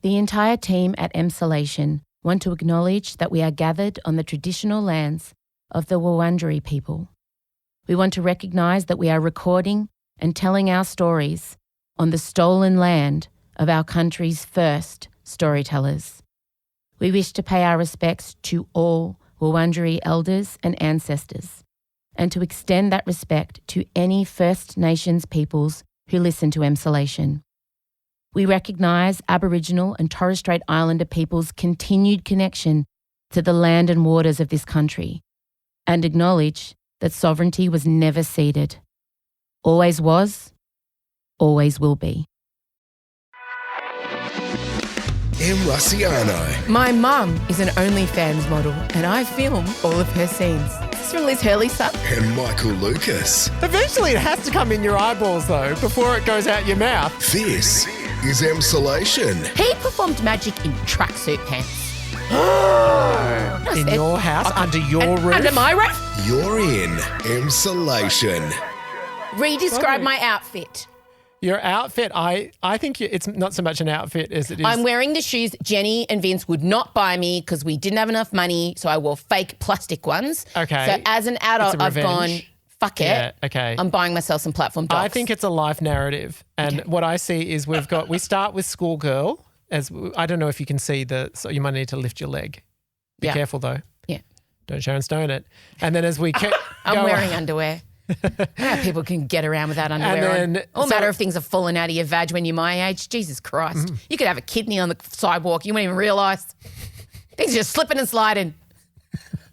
The entire team at Emsolation want to acknowledge that we are gathered on the traditional lands of the Wurundjeri people. We want to recognise that we are recording and telling our stories on the stolen land of our country's first storytellers. We wish to pay our respects to all Wurundjeri elders and ancestors, and to extend that respect to any First Nations peoples who listen to Emsolation. We recognise Aboriginal and Torres Strait Islander peoples' continued connection to the land and waters of this country, and acknowledge that sovereignty was never ceded. Always was, always will be. Russiano. My mum is an OnlyFans model and I film all of her scenes. Is this from Liz Hurley's son? And Michael Lucas. Eventually it has to come in your eyeballs though, before it goes out your mouth. This is Emsolation. He performed magic in tracksuit pants. In your house, under your roof. Under my roof? You're in Emsolation. Re-describe my outfit. Your outfit, I think it's not so much an outfit as it is. I'm wearing the shoes Jenny and Vince would not buy me because we didn't have enough money, so I wore fake plastic ones. Okay. So as an adult, I've gone, fuck it. Yeah, okay. I'm buying myself some platform docs. I think it's a life narrative. And what I see is we start with schoolgirl. I don't know if you can see so you might need to lift your leg. Be careful though. Yeah. Don't Sharon Stone it. And then as we I'm wearing underwear. How people can get around without underwear and on. All matter of things are falling out of your vag when you're my age. Jesus Christ. You could have a kidney on the sidewalk. You wouldn't even realise. Things are just slipping and sliding.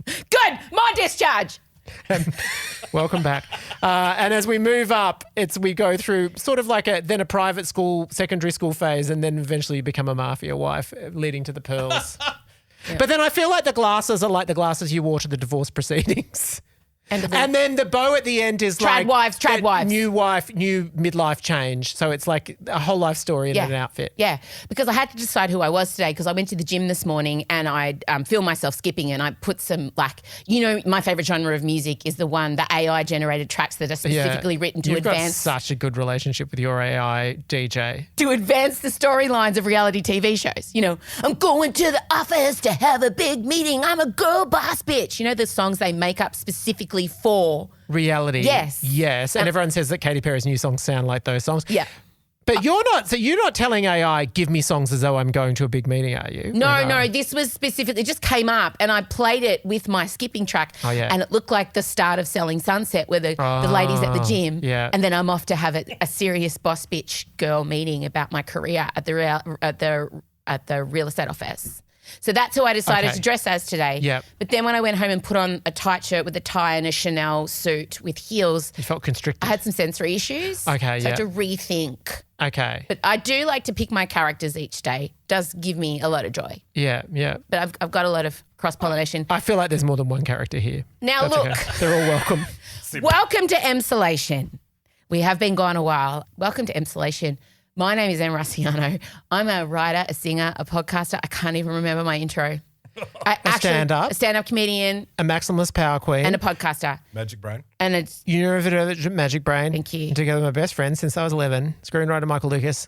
Good. My discharge. Welcome back. And as we move up, we go through sort of like then a private school, secondary school phase, and then eventually you become a mafia wife, leading to the pearls. Yeah. But then I feel like the glasses are like the glasses you wore to the divorce proceedings. And then the bow at the end is trad wives. New wife, new midlife change. So it's like a whole life story in an outfit. Yeah, because I had to decide who I was today because I went to the gym this morning and I filmed myself skipping and I put some my favourite genre of music is the AI generated tracks that are specifically written to You've advance. Got such a good relationship with your AI DJ. To advance the storylines of reality TV shows. You know, I'm going to the office to have a big meeting. I'm a girl boss bitch. You know, the songs they make up specifically for reality. Yes. And everyone says that Katy Perry's new songs sound like those songs. Yeah. But you're not telling AI, give me songs as though I'm going to a big meeting, are you? No, this was specifically, it just came up and I played it with my skipping track and it looked like the start of Selling Sunset where the ladies at the gym and then I'm off to have a serious boss bitch girl meeting about my career at the real estate office. So that's who I decided to dress as today. Yep. But then when I went home and put on a tight shirt with a tie and a Chanel suit with heels. You felt constricted. I had some sensory issues. Okay, so I had to rethink. Okay. But I do like to pick my characters each day. It does give me a lot of joy. Yeah. But I've got a lot of cross-pollination. I feel like there's more than one character here. Now That's look. Okay. They're all welcome. Welcome to Emsolation. We have been gone a while. Welcome to Emsolation. My name is Em Russiano. I'm a writer, a singer, a podcaster. I can't even remember my intro. A stand-up comedian. A maximalist power queen. And a podcaster. Magic Brain. And it's... You never heard of Magic Brain. Thank you. And together with my best friend since I was 11, screenwriter Michael Lucas.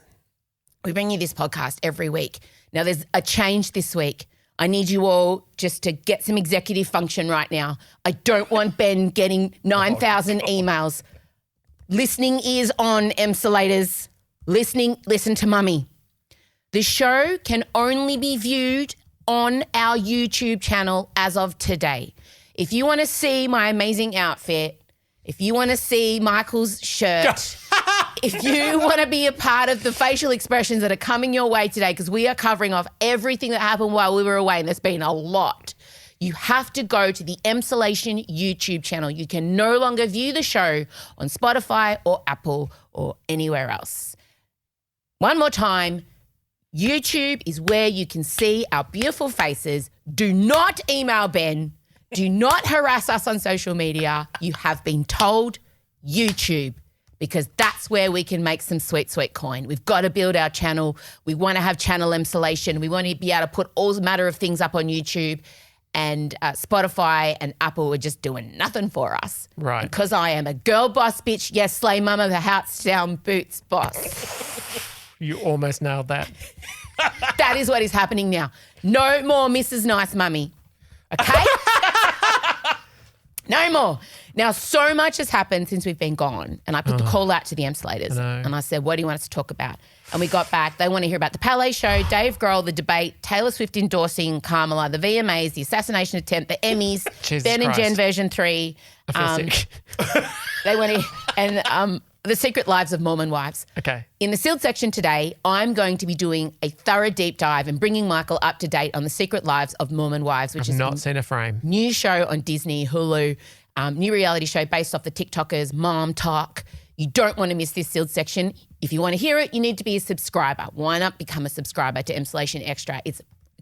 We bring you this podcast every week. Now, there's a change this week. I need you all just to get some executive function right now. I don't want Ben getting 9,000 emails. Listening ears on, Emsolators. Listen to mummy. The show can only be viewed on our YouTube channel as of today. If you want to see my amazing outfit, if you want to see Michael's shirt, if you want to be a part of the facial expressions that are coming your way today, because we are covering off everything that happened while we were away, and there's been a lot, you have to go to the Emsolation YouTube channel. You can no longer view the show on Spotify or Apple or anywhere else. One more time, YouTube is where you can see our beautiful faces. Do not email Ben. Do not harass us on social media. You have been told YouTube because that's where we can make some sweet, sweet coin. We've got to build our channel. We want to have channel Emsolation. We want to be able to put all manner of things up on YouTube. And Spotify and Apple are just doing nothing for us. Right. Because I am a girl boss bitch. Yes, slay mama, the house down boots boss. You almost nailed that. That is what is happening now. No more Mrs. Nice Mummy. Okay? No more. Now, so much has happened since we've been gone, and I put the call out to the Emsolators, and I said, what do you want us to talk about? And we got back. They want to hear about the Palais show, Dave Grohl, the debate, Taylor Swift endorsing Kamala, the VMAs, the assassination attempt, the Emmys, Ben and Jen version 3. I feel sick. They want to, and the secret lives of Mormon wives. Okay. In the sealed section today, I'm going to be doing a thorough deep dive and bringing Michael up to date on the secret lives of Mormon wives, which is not seen a frame. New show on Disney, Hulu, new reality show based off the TikTokers, Mom Talk. You don't want to miss this sealed section. If you want to hear it, you need to be a subscriber. Why not become a subscriber to Emsolation Extra?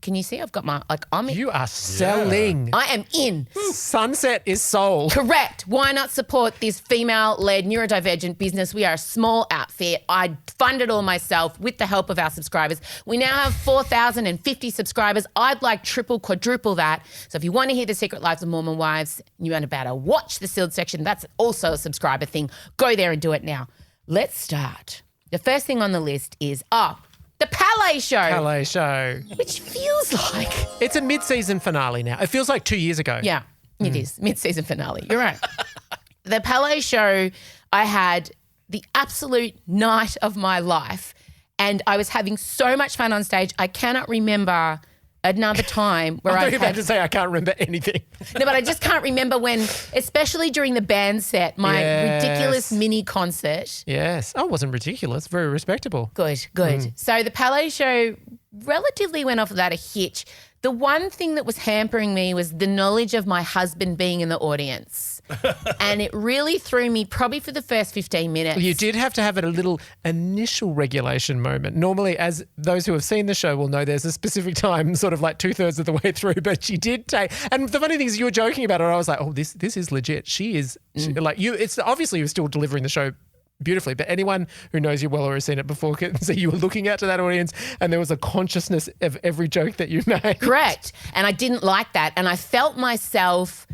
Can you see I've got my, You are selling. I am in. Sunset is sold. Correct. Why not support this female-led neurodivergent business? We are a small outfit. I fund it all myself with the help of our subscribers. We now have 4,050 subscribers. I'd like triple, quadruple that. So if you want to hear the secret lives of Mormon wives, you want to watch the sealed section, that's also a subscriber thing. Go there and do it now. Let's start. The first thing on the list is the Palais show. Palais show. Which feels like... It's a mid-season finale now. It feels like 2 years ago. Yeah, it is. Mid-season finale. You're right. The Palais show, I had the absolute night of my life and I was having so much fun on stage. I cannot remember another time where I about to say I can't remember anything. No, but I just can't remember when, especially during the band set, my ridiculous mini concert. Yes. Oh, it wasn't ridiculous. Very respectable. Good. So the Palais show relatively went off without a hitch. The one thing that was hampering me was the knowledge of my husband being in the audience. And it really threw me probably for the first 15 minutes. You did have to have a little initial regulation moment. Normally, as those who have seen the show will know, there's a specific time sort of like 2/3 of the way through, but she did take, and the funny thing is you were joking about it. I was like, oh, this is legit. She is like you. It's obviously you're still delivering the show beautifully, but anyone who knows you well or has seen it before can see you were looking out to that audience and there was a consciousness of every joke that you made. Correct. And I didn't like that. And I felt myself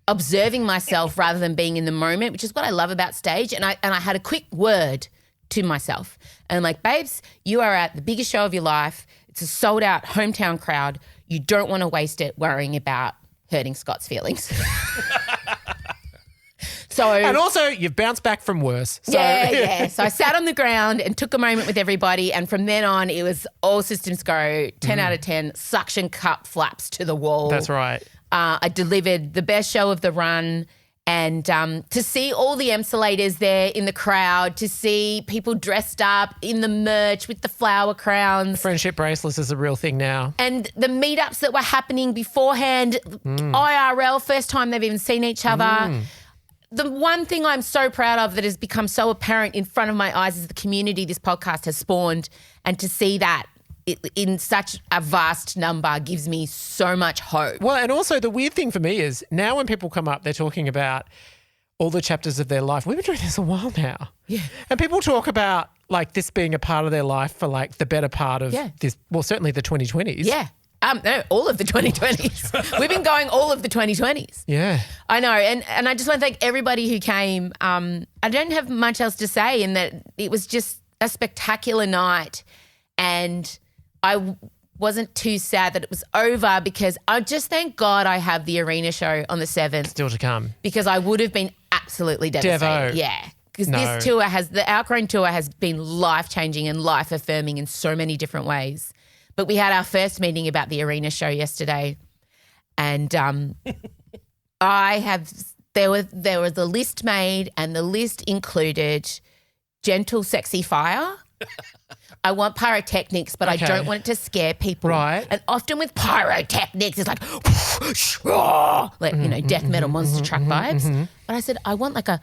observing myself rather than being in the moment, which is what I love about stage. And I had a quick word to myself. And I'm like, babes, you are at the biggest show of your life. It's a sold out hometown crowd. You don't want to waste it worrying about hurting Scott's feelings. And also, you've bounced back from worse. So. Yeah. So I sat on the ground and took a moment with everybody, and from then on, it was all systems go, 10 out of 10, suction cup flaps to the wall. That's right. I delivered the best show of the run, and to see all the Emsolators there in the crowd, to see people dressed up in the merch with the flower crowns. Friendship bracelets is a real thing now. And the meetups that were happening beforehand, IRL, first time they've even seen each other. The one thing I'm so proud of that has become so apparent in front of my eyes is the community this podcast has spawned, and to see that in such a vast number gives me so much hope. Well, and also the weird thing for me is now when people come up, they're talking about all the chapters of their life. We've been doing this a while now. Yeah. And people talk about like this being a part of their life for like the better part of this, well, certainly the 2020s. Yeah. No, all of the 2020s. We've been going all of the 2020s. Yeah. I know. And I just want to thank everybody who came. I don't have much else to say in that it was just a spectacular night, and I wasn't too sad that it was over because I just thank God I have the arena show on the 7th. Still to come. Because I would have been absolutely devastated. Devo. Yeah. Because this tour the Outgrown tour has been life-changing and life-affirming in so many different ways. But we had our first meeting about the arena show yesterday, and there was a list made, and the list included gentle, sexy fire. I want pyrotechnics, but I don't want it to scare people. Right. And often with pyrotechnics, it's like, death metal monster truck vibes. But I said, I want like a...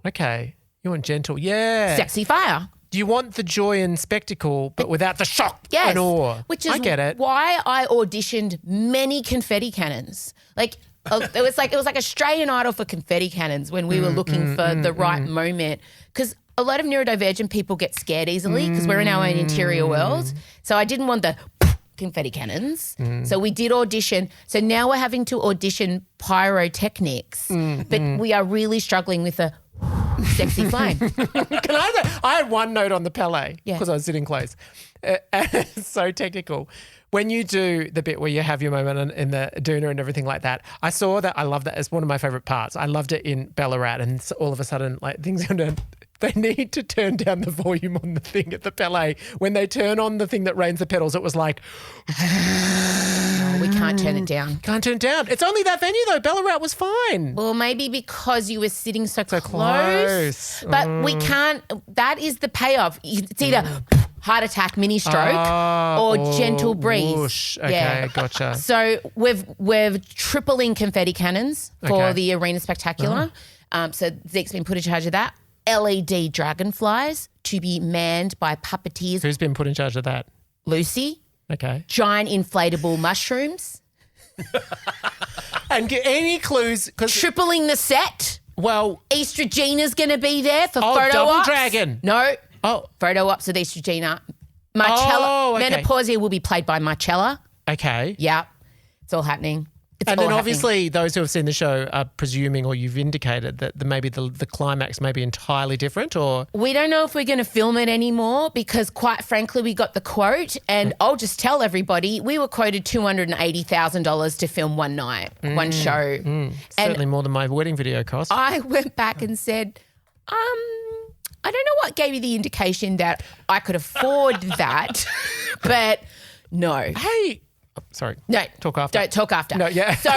Okay. You want gentle. Yeah. Sexy fire. Do you want the joy and spectacle, but without the shock and awe? Which is I get it. Why I auditioned many confetti cannons. Like it was like Australian Idol for confetti cannons when we were looking for the right moment. Because a lot of neurodivergent people get scared easily because we're in our own interior world. So I didn't want the confetti cannons. So we did audition. So now we're having to audition pyrotechnics. But we are really struggling with the sexy flame. Can I say, I had one note on the Palais because I was sitting close. It's so technical. When you do the bit where you have your moment in the doona and everything like that, I saw that. I love that. It's one of my favorite parts. I loved it in Ballarat, and so all of a sudden, like things go down. They need to turn down the volume on the thing at the Palais. When they turn on the thing that rains the petals, it was like, No, we can't turn it down. can't turn it down. It's only that venue though. Ballarat was fine. Well, maybe because you were sitting so close. close. But we can't. That is the payoff. It's either heart attack, mini stroke, or gentle breeze. Whoosh. Okay, gotcha. So we're tripling confetti cannons for the arena spectacular. So Zeke's been put in charge of that. LED dragonflies to be manned by puppeteers. Who's been put in charge of that? Lucy. Okay. Giant inflatable mushrooms. And get any clues? Tripling the set. Well, Estrogina's going to be there for photo double ops. dragon. No. Oh. Photo ops with Estrogina. Marcella. Okay. Menopausia will be played by Marcella. Okay. Yeah. It's all happening. It's And all then happening. obviously those who have seen the show are presuming, or you've indicated that maybe the climax may be entirely different, or We don't know if we're going to film it anymore because, quite frankly, we got the quote, and I'll just tell everybody we were quoted $280,000 to film one night, one show. certainly more than my wedding video cost. I went back and said, I don't know what gave you the indication that I could afford that, but no. Hey, sorry. No. Talk after. Don't talk after. No, yeah. So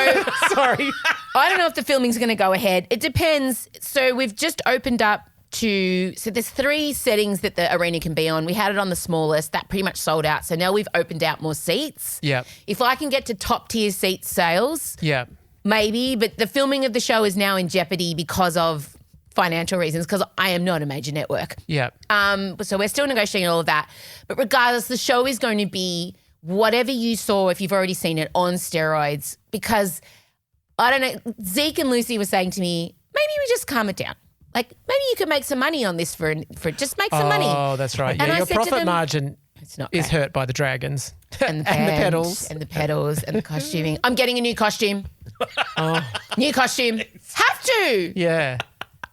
Sorry. I don't know if the filming's going to go ahead. It depends. So we've just opened up so there's 3 settings that the arena can be on. We had it on the smallest. That pretty much sold out. So now we've opened out more seats. Yep. If I can get to top tier seat sales, Yeah. maybe. But the filming of the show is now in jeopardy because of financial reasons, because I am not a major network. Yeah. So we're still negotiating all of that. But regardless, the show is going to be whatever you saw, if you've already seen it, on steroids. Because, I don't know, Zeke and Lucy were saying to me, maybe we just calm it down. Like, maybe you could make some money on this for just make some money. Oh, that's right. And Yeah, I your said to profit them, margin It's not is great. hurt by the dragons And the, and the band, pedals. And the pedals and the costuming. I'm getting a new costume. New costume. Have to. Yeah.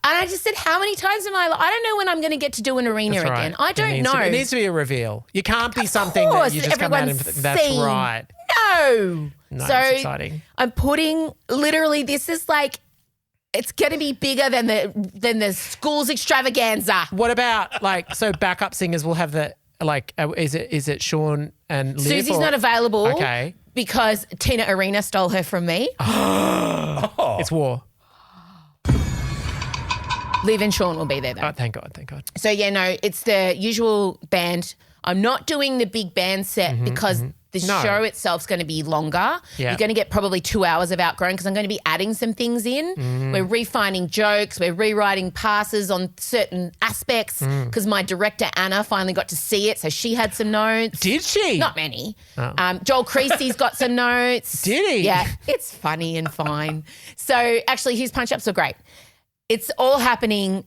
And I just said, how many times am I don't know when I'm going to get to do an arena That's right. again. I don't It know. needs to be a reveal. You can't be something that course, you just come out and everyone's that's seen. right. No. No, So it's exciting. I'm putting literally this is like it's going to be bigger than the school's extravaganza. What about so backup singers will have the is it Sean and Liv? Susie's not available. Okay. Because Tina Arena stole her from me. It's war. Liv and Sean will be there though. Oh, thank God, thank God. So yeah, no, it's the usual band. I'm not doing the big band set because the No. show itself's going to be longer. Yeah. You're going to get probably 2 hours of Outgrown because I'm going to be adding some things in. We're refining jokes. We're rewriting passes on certain aspects because my director, Anna, finally got to see it. So she had some notes. Did she? Not many. Joel Creasy's got some notes. Did he? Yeah, it's funny and fine. So actually his punch-ups are great. It's all happening.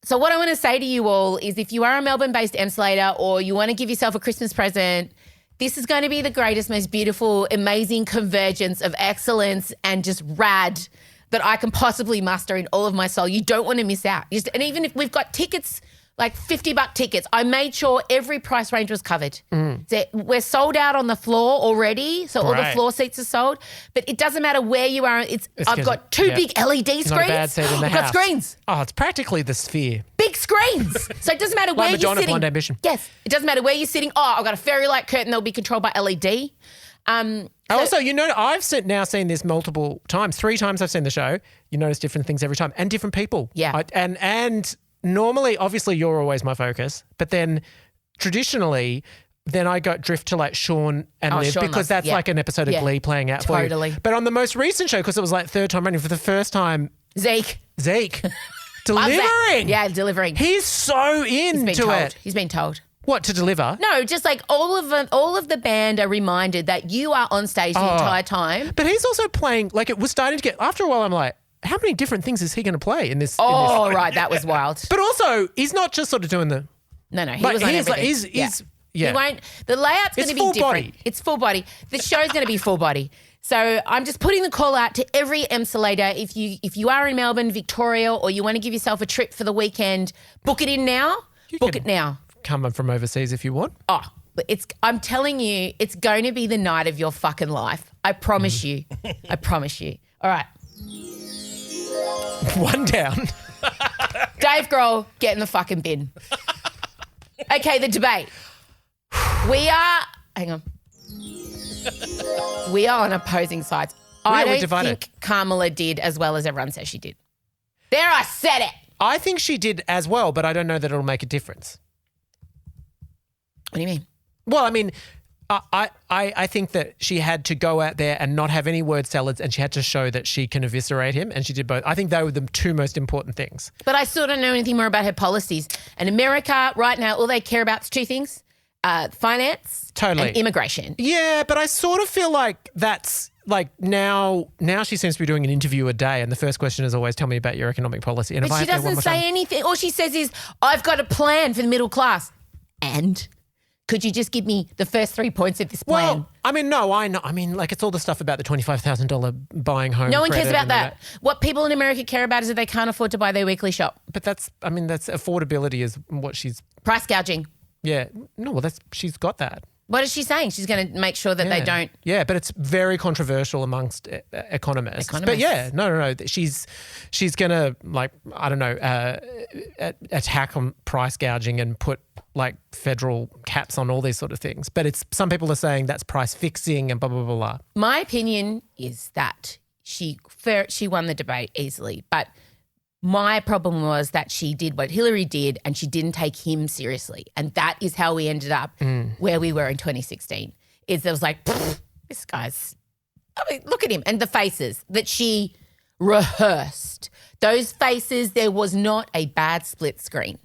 So what I want to say to you all is if you are a Melbourne-based emsolator or you want to give yourself a Christmas present, this is going to be the greatest, most beautiful, amazing convergence of excellence and just rad that I can possibly muster in all of my soul. You don't want to miss out. And even if we've got tickets, like $50 tickets, I made sure every price range was covered. So we're sold out on the floor already, so all the Great. floor seats are sold. But it doesn't matter where you are. I've got 2 yeah. big LED screens. Not a bad seat in the I've house. got screens. Oh, it's practically the sphere. Big screens. So it doesn't matter where you're Madonna, sitting. Blind Ambition. Yes. It doesn't matter where you're sitting. Oh, I've got a fairy light curtain that will be controlled by LED. Also, I've now seen this multiple times. 3 times I've seen the show. You notice different things every time and different people. Yeah. And normally, obviously, you're always my focus. But then traditionally, then I got drift to like Sean and Liv Sean because loves- that's yeah. like an episode of Yeah. Glee playing out for Totally. you. But on the most recent show, because it was like 3rd time running, for the first time, Zeke. Zeke Loves delivering. that. Yeah, delivering. He's so He's been into told. it. He's been told. What, to deliver? No, just like all of the band are reminded that you are on stage the entire time. But he's also playing, like it was starting to get, after a while I'm like, how many different things is he going to play in this? Oh, right. That was wild. But also, he's not just sort of doing the, No, he like, was on he's like, everything. yeah. He won't. The layout's going It's to be full different. body. It's full body. The show's going to be full body. So I'm just putting the call out to every emsolator. If you are in Melbourne, Victoria, or you want to give yourself a trip for the weekend, book it in now. Book can- it now. Come from overseas if you want. Oh, I'm telling you, it's going to be the night of your fucking life. I promise you. I promise you. All right. One down. Dave Grohl, get in the fucking bin. Okay, the debate. Hang on. We are on opposing sides. I don't think Kamala did as well as everyone says she did. There, I said it. I think she did as well, but I don't know that it'll make a difference. What do you mean? Well, I mean, I think that she had to go out there and not have any word salads, and she had to show that she can eviscerate him, and she did both. I think they were the two most important things. But I still don't know anything more about her policies. And America right now, all they care about is two things, finance and immigration. Yeah, but I sort of feel like that's like now she seems to be doing an interview a day, and the first question is always, tell me about your economic policy. And but she doesn't say anything. All she says is, I've got a plan for the middle class. And could you just give me the first 3 points of this plan? Well, I mean, no, I know. I mean, like it's all the stuff about the $25,000 buying home. No one cares about that. What people in America care about is that they can't afford to buy their weekly shop. But that's affordability is what she's... Price gouging. Yeah. No, well, she's got that. What is she saying? She's going to make sure that they don't... Yeah, but it's very controversial amongst economists. But yeah, no. She's going to, like, I don't know, attack on price gouging and put, like, federal caps on all these sort of things. But some people are saying that's price fixing and blah, blah, blah, blah. My opinion is that she won the debate easily, but... My problem was that she did what Hillary did and she didn't take him seriously. And that is how we ended up where we were in 2016. It was like, this guy's, I mean, look at him. And the faces that she rehearsed. Those faces, there was not a bad split screen.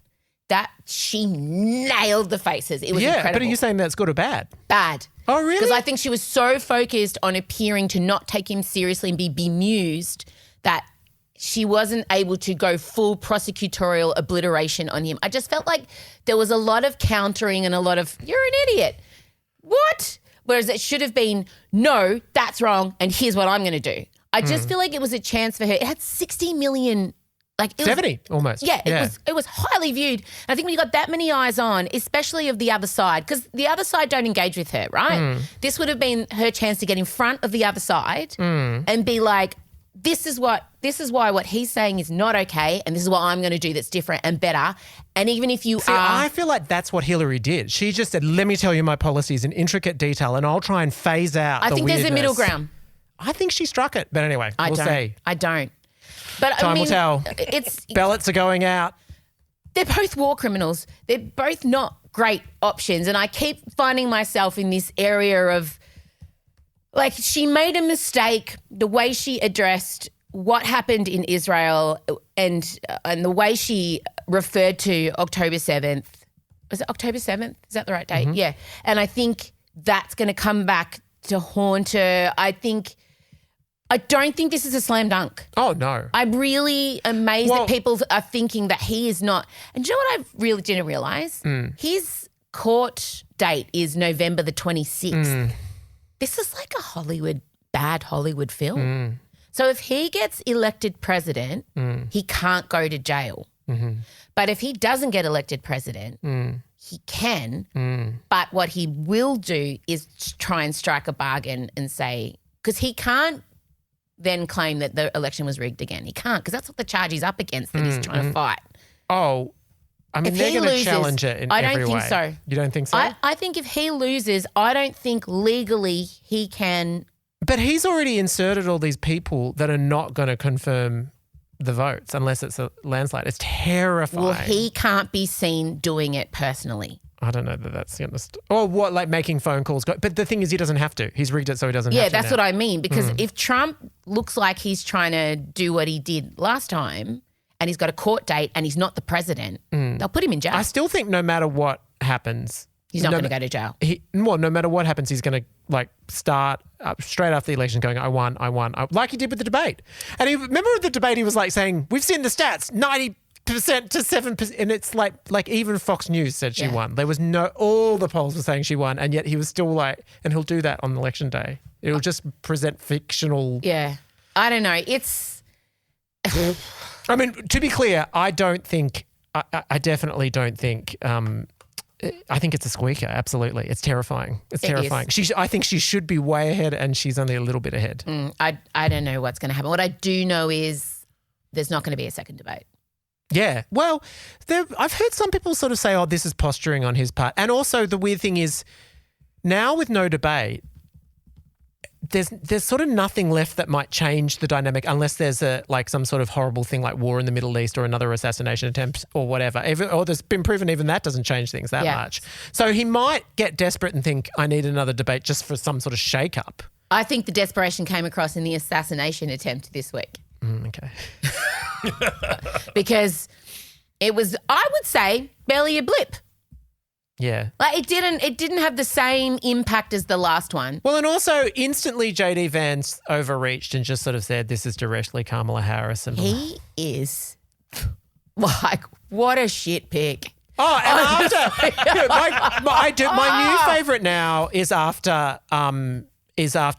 That she nailed the faces. It was incredible. But are you saying that's good or bad? Bad. Oh, really? Because I think she was so focused on appearing to not take him seriously and be bemused that she wasn't able to go full prosecutorial obliteration on him. I just felt like there was a lot of countering and a lot of, you're an idiot. What? Whereas it should have been, no, that's wrong, and here's what I'm going to do. I just feel like it was a chance for her. It had 60 million, like it 70 almost. Yeah, it was highly viewed. And I think when you got that many eyes on, especially of the other side, because the other side don't engage with her, right? This would have been her chance to get in front of the other side and be like, this is why what he's saying is not okay, and this is what I'm going to do that's different and better. And even if you I feel like that's what Hillary did. She just said, let me tell you my policies in intricate detail and I'll try and phase out the weirdness. I think there's a middle ground. I think she struck it. But anyway, we'll see. I don't. But Time will tell. Ballots are going out. They're both war criminals. They're both not great options. And I keep finding myself in this area of, like, she made a mistake the way she addressed what happened in Israel and the way she referred to October 7th. Was it October 7th? Is that the right date? Yeah. And I think that's going to come back to haunt her. I don't think this is a slam dunk. Oh, no. I'm really amazed that people are thinking that he is not. And do you know what I really didn't realise? His court date is November the 26th. This is like a bad Hollywood film. So if he gets elected president, he can't go to jail. But if he doesn't get elected president, he can. But what he will do is try and strike a bargain and say, because he can't then claim that the election was rigged again. He can't, because that's what the charge he's up against that he's trying to fight. Oh, I mean, they're going to challenge it in every way. I don't think so. You don't think so? I think if he loses, I don't think legally he can. But he's already inserted all these people that are not going to confirm the votes unless it's a landslide. It's terrifying. Well, he can't be seen doing it personally. I don't know that that's going to or what, like making phone calls. But the thing is, he doesn't have to. He's rigged it so he doesn't have to. Yeah, that's what I mean. Because if Trump looks like he's trying to do what he did last time, and he's got a court date and he's not the president, they'll put him in jail. I still think no matter what happens, he's not going to go to jail. No matter what happens, he's going to like start up straight after the election going, I won, like he did with the debate. And remember the debate, he was like saying, we've seen the stats, 90% to 7%. And it's like even Fox News said she won. There was all the polls were saying she won. And yet he was still like, and he'll do that on election day. It'll just present fictional. Yeah. I don't know. It's... I mean, to be clear, I definitely don't think I think it's a squeaker. Absolutely, it's terrifying. It's terrifying. I think she should be way ahead, and she's only a little bit ahead. I don't know what's going to happen. What I do know is there's not going to be a second debate. Yeah. Well, I've heard some people sort of say, "Oh, this is posturing on his part," and also the weird thing is now with no debate. There's sort of nothing left that might change the dynamic unless there's some sort of horrible thing like war in the Middle East or another assassination attempt or whatever. Or there's been proven even that doesn't change things that much. So he might get desperate and think, I need another debate just for some sort of shake-up. I think the desperation came across in the assassination attempt this week. Okay. Because it was, I would say, barely a blip. Yeah. Like it didn't have the same impact as the last one. Well, and also instantly JD Vance overreached and just sort of said this is directly Kamala Harris. And he is like, what a shit pick. Oh, and after my new favourite now is after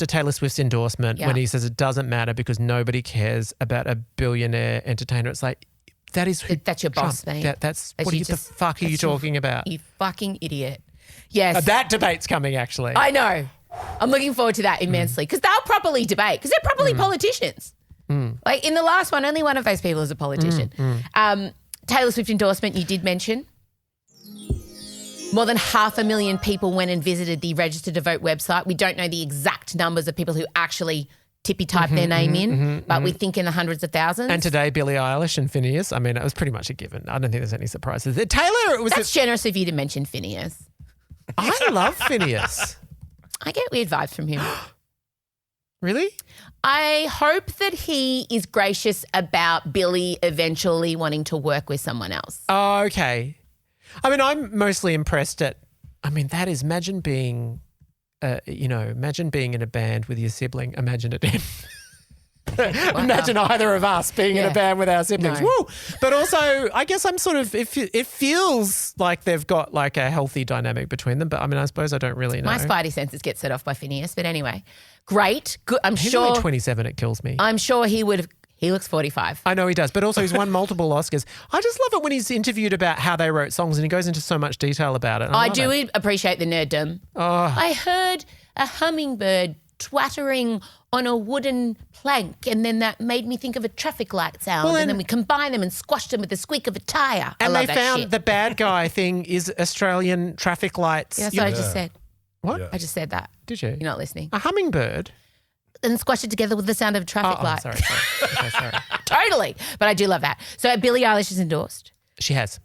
Taylor Swift's endorsement when he says it doesn't matter because nobody cares about a billionaire entertainer. It's like, that's your boss, mate. That's what the fuck are you talking about? You fucking idiot. Yes. That debate's coming, actually. I know. I'm looking forward to that immensely because they'll properly debate because they're properly politicians. Like in the last one, only one of those people is a politician. Taylor Swift endorsement, you did mention. More than 500,000 people went and visited the Register to Vote website. We don't know the exact numbers of people who actually tippy-type their name in, but we think in the hundreds of thousands. And today, Billie Eilish and Phineas. I mean, it was pretty much a given. I don't think there's any surprises. That's generous of you to mention Phineas. I love Phineas. I get weird vibes from him. Really? I hope that he is gracious about Billie eventually wanting to work with someone else. Oh, okay. I mean, I'm mostly impressed imagine being... imagine being in a band with your sibling. Imagine it. Wow. Imagine either of us being in a band with our siblings. No. Woo! But also, I guess I'm sort of, it feels like they've got like a healthy dynamic between them. But I mean, I suppose I don't really know. My spidey senses get set off by Phineas. But anyway, great. Good. He's only 27. It kills me. I'm sure he looks 45. I know he does, but also he's won multiple Oscars. I just love it when he's interviewed about how they wrote songs and he goes into so much detail about it. I do appreciate the nerddom. Oh. I heard a hummingbird twattering on a wooden plank and then that made me think of a traffic light sound and then we combined them and squashed them with the squeak of a tyre. And they found the bad guy thing is Australian traffic lights. That's what I just said. What? I just said that. Did you? You're not listening. A hummingbird? And squash it together with the sound of a traffic light. Sorry. Okay, sorry. Totally. But I do love that. So Billie Eilish is endorsed. She has.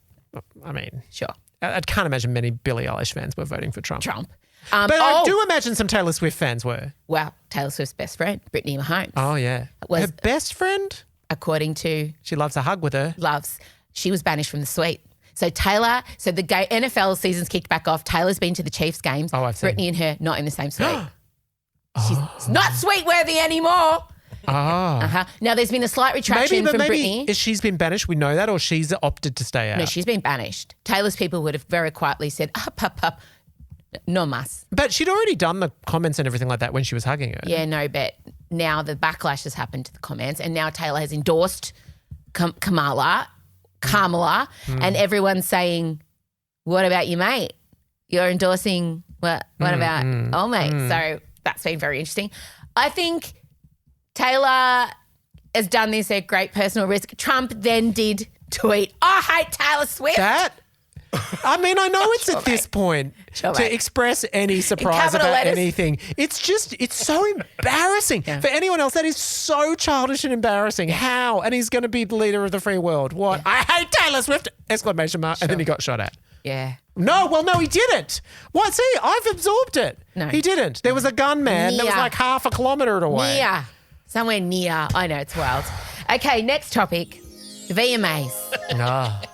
I mean. Sure. I can't imagine many Billie Eilish fans were voting for Trump. But I do imagine some Taylor Swift fans were. Well, Taylor Swift's best friend, Brittany Mahomes. Oh, yeah. Her best friend? According to... She loves a hug with her. She was banished from the suite. So the NFL season's kicked back off. Taylor's been to the Chiefs games. Oh, I've seen. Brittany and her not in the same suite. She's not suite worthy anymore. Oh. Now, there's been a slight retraction from Brittany. She's been banished, we know that, or she's opted to stay out? No, she's been banished. Taylor's people would have very quietly said, up, no mas. But she'd already done the comments and everything like that when she was hugging her. Yeah, no, but now the backlash has happened to the comments and now Taylor has endorsed Kamala, and everyone's saying, what about you, mate? You're endorsing what about mate? So that's been very interesting. I think Taylor has done this at great personal risk. Trump then did tweet, I hate Taylor Swift. I mean, I know it's at this point to express any surprise about anything. It's so embarrassing. For anyone else, that is so childish and embarrassing. How? And he's going to be the leader of the free world. What? I hate Taylor Swift! ! And then he got shot at. Yeah. No, he didn't. What? See, I've absorbed it. No. He didn't. There was a gunman that was like half a kilometre away. Somewhere near. I know, it's wild. Okay, next topic. The VMAs.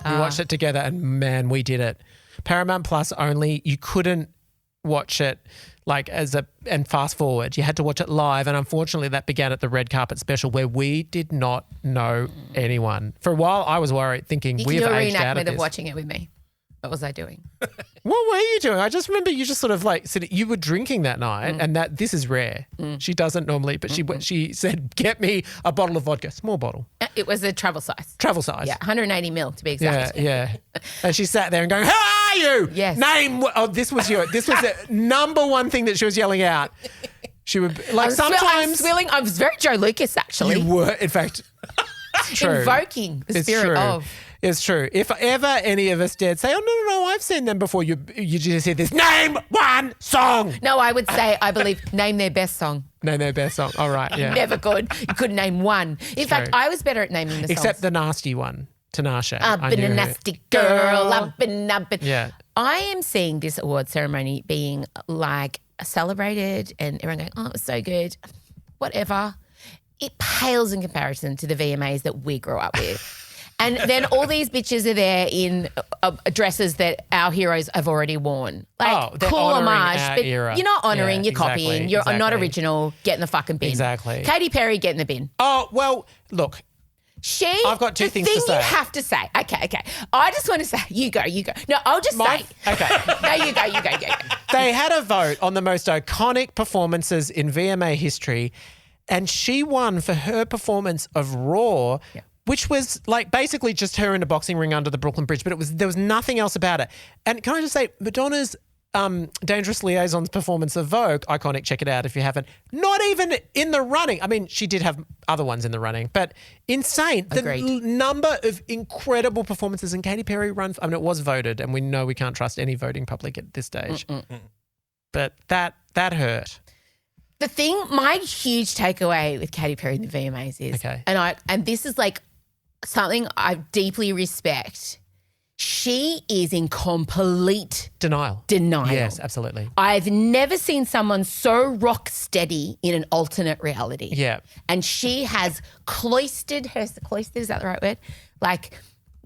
We watched it together and man, we did it. Paramount Plus only. You couldn't watch it and fast forward. You had to watch it live, and unfortunately that began at the red carpet special where we did not know anyone. For a while I was worried, thinking we've aged out of this. You can do a reenactment of watching it with me. What was I doing? What were you doing? I just remember you just sort of like said you were drinking that night, and that this is rare. She doesn't normally, but she said, "Get me a bottle of vodka, small bottle." It was a travel size. Travel size. Yeah, 180 mil to be exact. Yeah. And she sat there and going, "How are you?" Yes. Name. This was the number one thing that she was yelling out. She would like sometimes. I was very Joe Lucas actually. You were, in fact, true. Invoking the It's spirit true. of. It's true. If ever any of us dared say, "Oh no, I've seen them before," you just hear this. Name one song. No, I would say I believe name their best song. Name their best song. All right. Yeah. Never could. You couldn't name one. In fact, I was better at naming the songs. Except the nasty one, Tinashe. I've been a nasty girl. I've been. Yeah. I am seeing this award ceremony being like celebrated and everyone going, "Oh, it was so good." Whatever. It pales in comparison to the VMAs that we grew up with. And then all these bitches are there in dresses that our heroes have already worn. Like, they're cool honouring homage, our but era. you're not honouring, Yeah, you're copying, you're not exactly. original, get in the fucking bin. Exactly. Katy Perry, get in the bin. Oh, well, look. I've got two things to say. The thing you have to say, okay. I just want to say, you go. No, I'll just say. Okay. No, you go. They had a vote on the most iconic performances in VMA history, and she won for her performance of Raw, which was like basically just her in a boxing ring under the Brooklyn Bridge, but there was nothing else about it. And can I just say, Madonna's Dangerous Liaisons performance of Vogue, iconic, check it out if you haven't, not even in the running. I mean, she did have other ones in the running, but insane. Agreed. The number of incredible performances, and Katy Perry it was voted, and we know we can't trust any voting public at this stage. But that hurt. The thing, my huge takeaway with Katy Perry and the VMAs is, and this is like something I deeply respect. She is in complete denial. Yes, absolutely. I've never seen someone so rock steady in an alternate reality. Yeah. And she has cloistered, is that the right word? Like,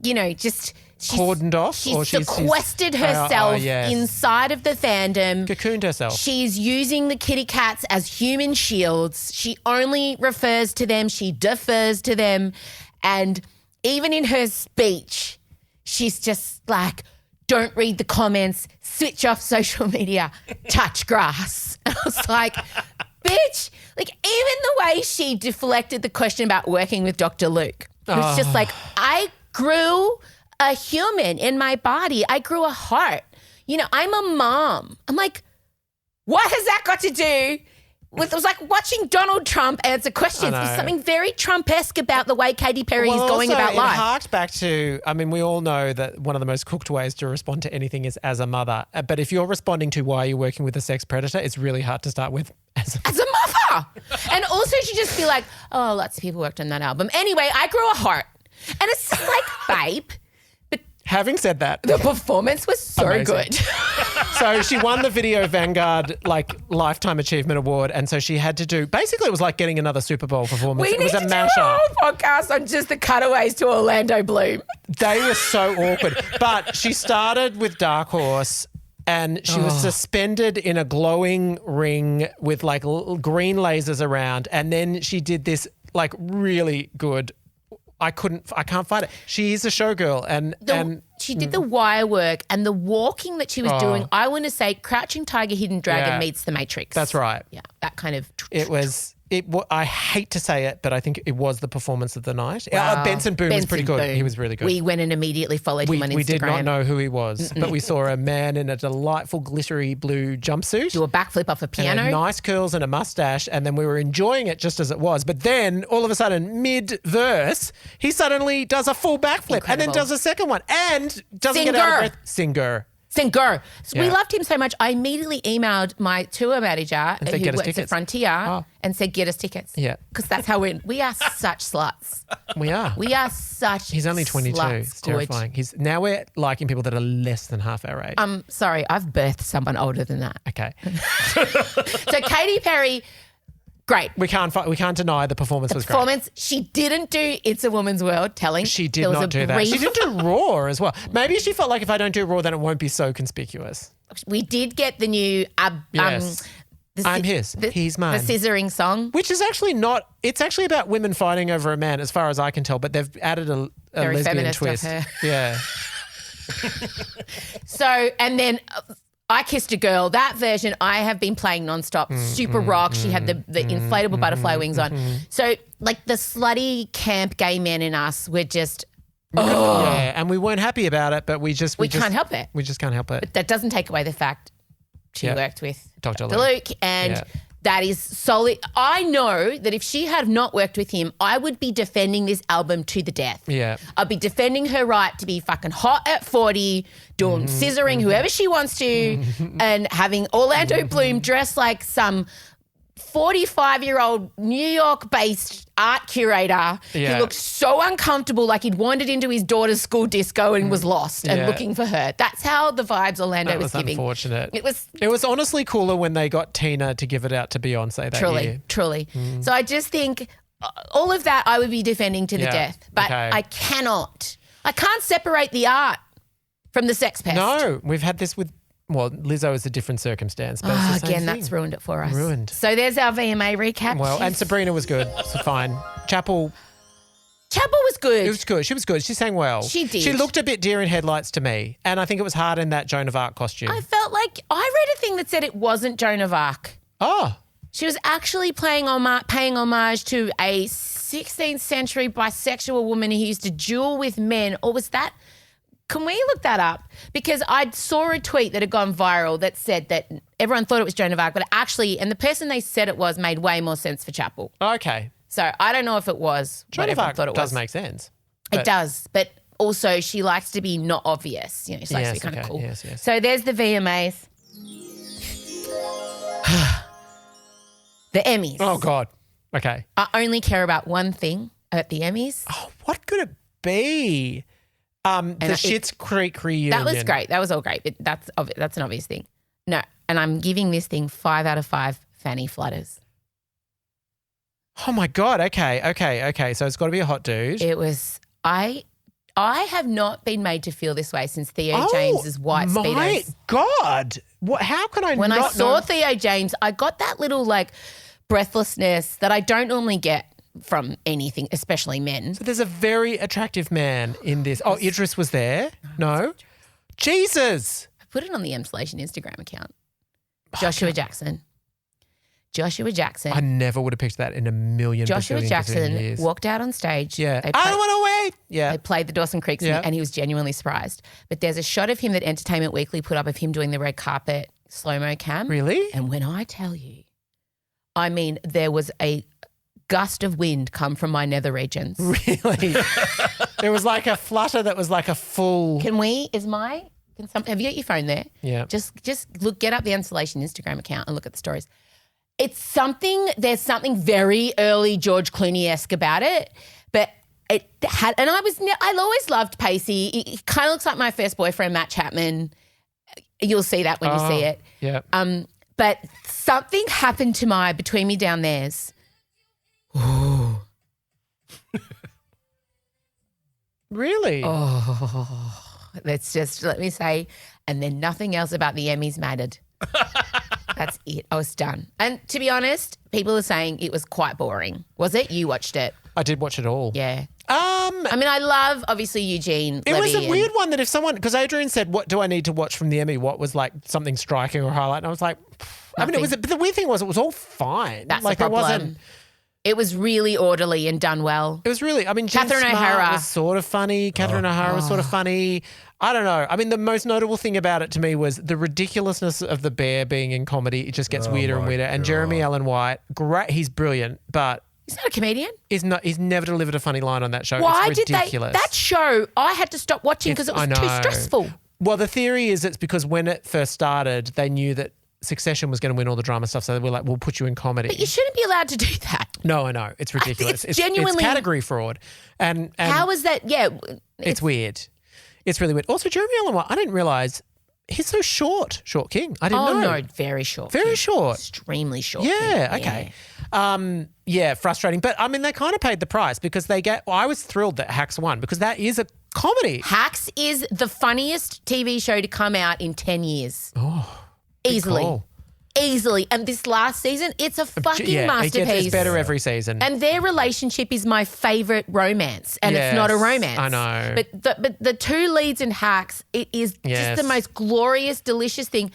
just... Cordoned off? She's sequestered herself inside of the fandom. Cocooned herself. She's using the kitty cats as human shields. She only refers to them. She defers to them. And even in her speech, she's just like, don't read the comments, switch off social media, touch grass. And I was like, bitch, like even the way she deflected the question about working with Dr. Luke. It was just like, I grew a human in my body. I grew a heart. I'm a mom. I'm like, what has that got to do with, it was like watching Donald Trump answer questions. There's something very Trump-esque about the way Katy Perry is going about life. It harked back to, we all know that one of the most cooked ways to respond to anything is as a mother. But if you're responding to why you're working with a sex predator, it's really hard to start with as a mother. And also she'd just be like, oh, lots of people worked on that album. Anyway, I grew a heart. And it's just like, babe. Having said that, the performance was so amazing. Good. So she won the Video Vanguard Lifetime Achievement Award, and so she had to do, basically it was like getting another Super Bowl performance. We it was need a to do mashup. a whole podcast on just the cutaways to Orlando Bloom. They were so awkward. But she started with Dark Horse, and she was suspended in a glowing ring with green lasers around, and then she did this really good. I can't fight it. She is a showgirl, and she did the wire work and the walking that she was doing. I want to say, Crouching Tiger, Hidden Dragon meets The Matrix. That's right. Yeah, that kind of. It was. I hate to say it, but I think it was the performance of the night. Wow. Benson Boone was pretty good. He was really good. We went and immediately followed him on Instagram. We did not know who he was, but we saw a man in a delightful glittery blue jumpsuit. Do a backflip off a piano. And nice curls and a mustache, and then we were enjoying it just as it was. But then, all of a sudden, mid-verse, he suddenly does a full backflip. Incredible. And then does a second one and doesn't get out of breath. Sing-ger. So we loved him so much. I immediately emailed my tour manager who works at Frontier and said, get us tickets. Yeah. Because that's how we are such sluts. We are. We are such He's only 22. Sluts. It's terrifying. Now we're liking people that are less than half our age. I'm sorry. I've birthed someone older than that. Okay. So Katy Perry... Great. We can't deny the performance was great. She didn't do It's a Woman's World telling. She did not do that. She didn't do Raw as well. Maybe she felt like if I don't do Raw, then it won't be so conspicuous. We did get the new yes. I'm his. He's mine. The scissoring song. Which is actually not, it's actually about women fighting over a man as far as I can tell, but they've added a lesbian twist. Of her. Yeah. So, and then I Kissed a Girl, that version I have been playing nonstop. Super rock. She had the inflatable butterfly wings on. So, like the slutty camp gay men in us were just, Yeah, and we weren't happy about it, but we can't help it. We just can't help it. But that doesn't take away the fact she worked with Dr. Luke. And that is solid. I know that if she had not worked with him, I would be defending this album to the death. Yeah. I'd be defending her right to be fucking hot at 40, doing scissoring whoever she wants to, and having Orlando Bloom dress like some 45-year-old New York-based art curator who looked so uncomfortable, like he'd wandered into his daughter's school disco and was lost and looking for her. That's how the vibes Orlando was giving. Unfortunate. It was honestly cooler when they got Tina to give it out to Beyonce that year. Truly. So I just think all of that I would be defending to the death. But I can't separate the art from the sex pest. No, we've had this with, well, Lizzo is a different circumstance. But it's the same again, thing. that's ruined it for us. Ruined. So there's our VMA recap. Well, and Sabrina was good, so fine. Chappell was good. It was good. She was good. She sang well. She did. She looked a bit deer in headlights to me, and I think it was hard in that Joan of Arc costume. I felt like I read a thing that said it wasn't Joan of Arc. Oh. She was actually paying homage to a 16th century bisexual woman who used to duel with men. Or was that... Can we look that up? Because I saw a tweet that had gone viral that said that everyone thought it was Joan of Arc, but actually, and the person they said it was made way more sense for Chappell. Okay. So I don't know if it was Joan what of everyone Arc thought it was. does make sense. It does, but also she likes to be not obvious. You know, she likes to be kind of cool. Yes. So there's the VMAs. The Emmys. Oh, God. Okay. I only care about one thing at the Emmys. Oh, what could it be? The Schitts Creek reunion. That was great. That was all great. But that's an obvious thing. No, and I'm giving this thing 5 out of 5 fanny flutters. Oh, my God. Okay. So it's got to be a hot dude. It was I have not been made to feel this way since Theo James's White Speedos. My God. How can I When not I saw know? Theo James, I got that little like breathlessness that I don't normally get from anything, especially men. So there's a very attractive man in this. Oh, Idris was there? No? Jesus. I put it on the Emsolation Instagram account. Joshua Jackson. I never would have picked that in a million Joshua Jackson years. walked out on stage. Yeah. I don't want to wait. Yeah. They played the Dawson Creek song and he was genuinely surprised. But there's a shot of him that Entertainment Weekly put up of him doing the red carpet slow-mo cam. Really? And when I tell you, I mean, there was a gust of wind come from my nether regions. Really? There was like a flutter that was like a full... Have you got your phone there? Yeah. Just get up the Insulation Instagram account and look at the stories. There's something very early George Clooney-esque about it, but it had, and I always loved Pacey. He kind of looks like my first boyfriend, Matt Chapman. You'll see that when you see it. Yeah. But something happened to between me down there's. Ooh. Really? Oh, let me say, and then nothing else about the Emmys mattered. That's it. I was done. And to be honest, people are saying it was quite boring. Was it? You watched it. I did watch it all. Yeah. I mean, I love, obviously, Eugene It Levy was a weird one that if someone, because Adrian said, what do I need to watch from the Emmy? What was like something striking or highlight? And I was like, but the weird thing was it was all fine. That's like the problem. It was really orderly and done well. It was really, Jen Catherine Smart O'Hara was sort of funny. Catherine O'Hara was sort of funny. I don't know. I mean, the most notable thing about it to me was the ridiculousness of the bear being in comedy. It just gets weirder and weirder. And Jeremy Allen White, great. He's brilliant, but he's not a comedian. He's never delivered a funny line on that show. Why it's ridiculous. that show? I had to stop watching because it was too stressful. Well, the theory is it's because when it first started, they knew that Succession was going to win all the drama stuff, so they were like, we'll put you in comedy. But you shouldn't be allowed to do that. No, I know. It's ridiculous. It's genuinely... It's category fraud. And how is that? Yeah. It's weird. It's really weird. Also, Jeremy Allen White, I didn't realise he's so short. Short king. I didn't know. Oh, no, very short. Very short. Extremely short. Yeah, king. okay. Yeah, frustrating. But, I mean, they kind of paid the price because I was thrilled that Hacks won because that is a comedy. Hacks is the funniest TV show to come out in 10 years. Oh, easily. Call. easily. And this last season, it's a fucking masterpiece. It's better every season. And their relationship is my favourite romance, and it's not a romance. I know. But the two leads in Hacks, it is just the most glorious, delicious thing.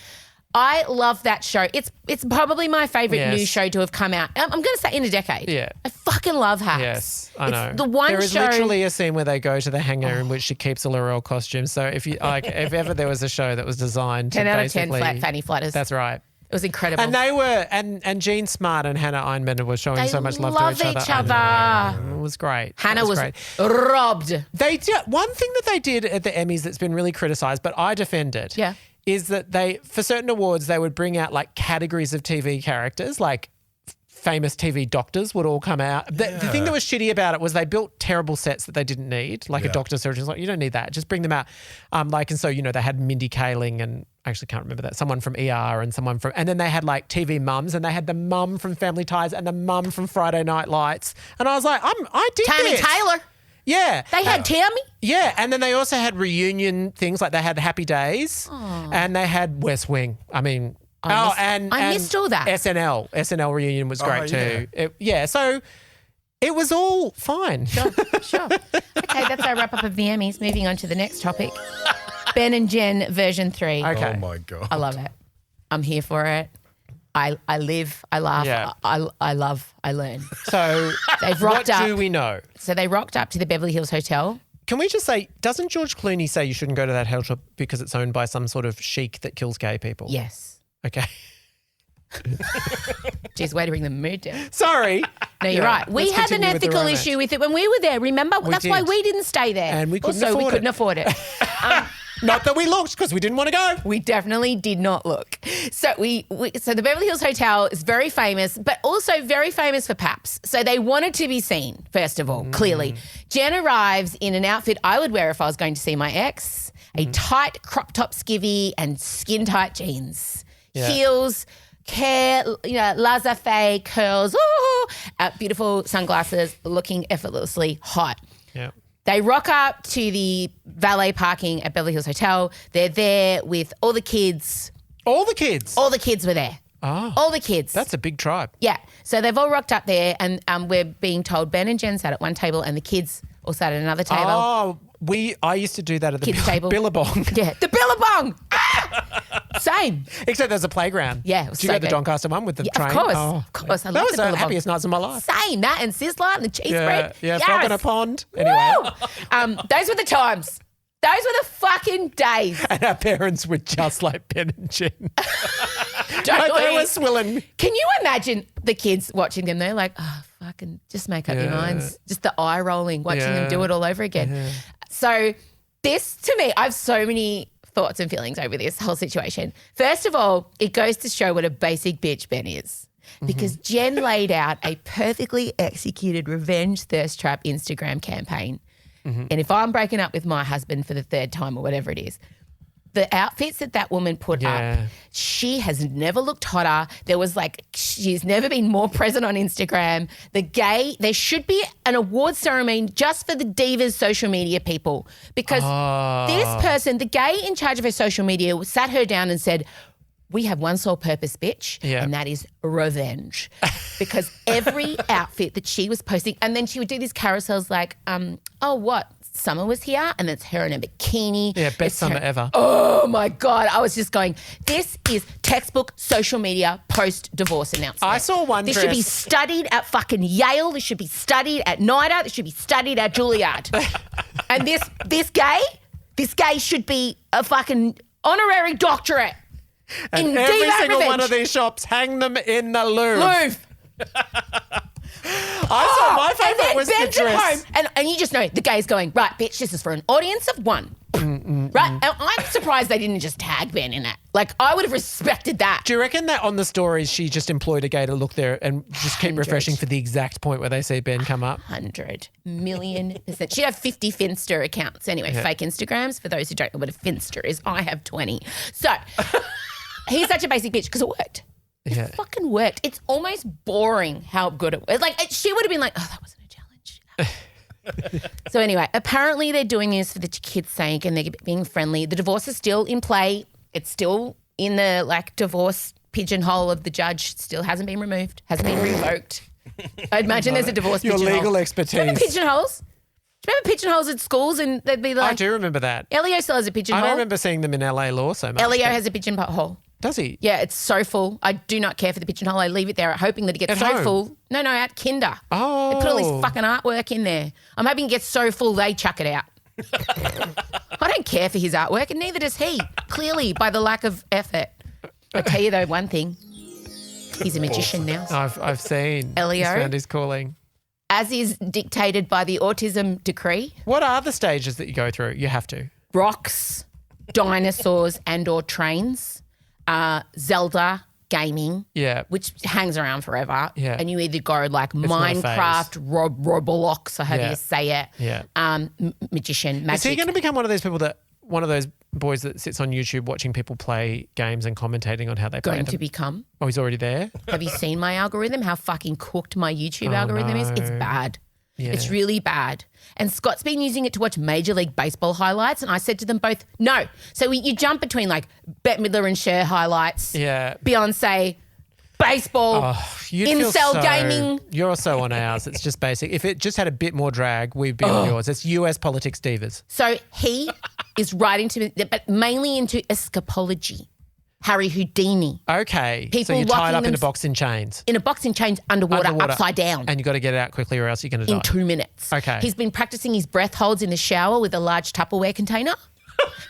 I love that show. It's probably my favourite new show to have come out. I'm going to say in a decade. Yeah. I fucking love Hacks. Yes, I know. The one there is show, literally a scene where they go to the hangar in which she keeps a L'Oreal costume. So if ever there was a show that was designed to 10 out of 10 basically, flat fanny flutters. That's right. It was incredible. And they were, and Jean Smart and Hannah Einbender were showing so much love to each other. I know. It was great. Hannah was great. robbed. They did, one thing that they did at the Emmys that's been really criticised, but I defend it. Yeah. Is that they, for certain awards, they would bring out like categories of TV characters, like famous TV doctors would all come out. The thing that was shitty about it was they built terrible sets that they didn't need, like a doctor surgeon's like, you don't need that, just bring them out. And so, they had Mindy Kaling and I actually can't remember that, someone from ER and then they had like TV mums and they had the mum from Family Ties and the mum from Friday Night Lights. And I was like, I did Tammy this. Taylor. Yeah. They had Tammy? Yeah, and then they also had reunion things, like they had Happy Days and they had West Wing. I mean, I missed all that. SNL reunion was great too. So it was all fine. Sure. Okay, that's our wrap-up of the Emmys. Moving on to the next topic. Ben and Jen version 3. Okay. Oh, my God. I love it. I'm here for it. I live, I laugh, I love, I learn. So they've rocked up. What do we know? So they rocked up to the Beverly Hills Hotel. Can we just say, doesn't George Clooney say you shouldn't go to that hotel because it's owned by some sort of sheik that kills gay people? Yes. Okay. Jeez, way to bring the mood down. Sorry. No, you're right. We had an ethical issue with it when we were there. Remember? That's why we didn't stay there. And we couldn't also, afford we couldn't it. afford it. Not that we looked because we didn't want to go. We definitely did not look. So so the Beverly Hills Hotel is very famous, but also very famous for paps. So they wanted to be seen, first of all, clearly. Jen arrives in an outfit I would wear if I was going to see my ex, a tight crop top skivvy and skin tight jeans, heels, hair, laissez-faire curls, beautiful sunglasses, looking effortlessly hot. Yeah. They rock up to the valet parking at Beverly Hills Hotel. They're there with all the kids. All the kids? All the kids were there. Oh. All the kids. That's a big tribe. Yeah. So they've all rocked up there and we're being told Ben and Jen sat at one table and the kids all sat at another table. Oh, I used to do that at the Kids table. Billabong. Yeah. The Billabong. Same. Except there's a playground. Yeah. It was Did you so go to the good. Doncaster one with the train? Of course. Oh, Of course. I that love was the the Billabong. happiest nights of my life. Same. That and Sizzler and the cheese bread. Yeah, Yes. frog in a pond. Anyway. Woo! Those were the times. Those were the fucking days. And our parents were just like Ben and Jen. Don't They we? were swilling. Can you imagine the kids watching them? They're like, oh, fucking just make up your minds. Just the eye rolling, watching them do it all over again. Yeah. So this, to me, I have so many thoughts and feelings over this whole situation. First of all, it goes to show what a basic bitch Ben is. Because Jen laid out a perfectly executed revenge thirst trap Instagram campaign. And if I'm breaking up with my husband for the third time or whatever it is, the outfits that woman put up, she has never looked hotter. She's never been more present on Instagram. There should be an award ceremony just for the divas social media people because this person, the gay in charge of her social media, sat her down and said, we have one sole purpose, bitch, and that is revenge. Because every outfit that she was posting, and then she would do these carousels like, summer was here, and it's her in a bikini. Yeah, best summer ever. Oh, my God. I was just going, this is textbook social media post-divorce announcement. I saw one This dress. should be studied at fucking Yale. This should be studied at NIDA. This should be studied at Juilliard. And this gay should be a fucking honorary doctorate. And in every diva single revenge. one of these shops, hang them in the Louvre. I saw my favourite was the Ben's at dress. home, and you just know the guy's going, right, bitch, this is for an audience of one. Right? And I'm surprised they didn't just tag Ben in it. Like, I would have respected that. Do you reckon that on the stories she just employed a gay to look there and just keep refreshing for the exact point where they see Ben come up? 100 million %. She'd have 50 Finsta accounts. Anyway, fake Instagrams. For those who don't know what a Finsta is, I have 20. So he's such a basic bitch because it worked. It fucking worked. It's almost boring how good it was. Like, she would have been like, oh, that wasn't a challenge. So anyway, apparently they're doing this for the kids' sake and they're being friendly. The divorce is still in play. It's still in the divorce pigeonhole of the judge still hasn't been removed, hasn't been revoked. I imagine there's a divorce Your pigeonhole. legal expertise. Remember pigeonholes? Do you remember pigeonholes at schools and they'd be like... I do remember that. Elio still has a I pigeonhole. don't remember seeing them in LA Law so much. Elio but- has a pigeonhole. Does he? Yeah, it's so full. I do not care for the pigeonhole. I leave it there hoping that it gets At so home? full. No, at Kinder. Oh. They put all this fucking artwork in there. I'm hoping it gets so full they chuck it out. I don't care for his artwork and neither does he, clearly by the lack of effort. I tell you though, one thing. He's a magician now. I've seen. Elio? He's found his calling. As is dictated by the autism decree, What are the stages that you go through? You have to. rocks, dinosaurs and or trains, Zelda, gaming, Yeah. which hangs around forever. Yeah. And you either go like not a Minecraft, Roblox, or however Yeah. you say it, Yeah. magician, magic. Is he going to become one of those people one of those boys that sits on YouTube watching people play games and commentating on how they play going them? to become? Oh, he's already there? Have you seen my algorithm? How fucking cooked my YouTube algorithm is? It's no. bad. Yeah. It's really bad. And Scott's been using it to watch Major League Baseball highlights, and I said to them both, no. So you jump between like Bette Midler and Cher highlights, Yeah. Beyonce, baseball, You'd feel incel gaming. You're so on ours. It's just basic. If it just had a bit more drag, we'd be on yours. It's US politics divas. So he is writing to me, but mainly into escapology. Harry Houdini. Okay. so People you're tied locking up in a them- box in chains. In a box in chains underwater, upside down. And you got to get it out quickly or else you're going to die. in 2 minutes. Okay. He's been practicing his breath holds in the shower with a large Tupperware container.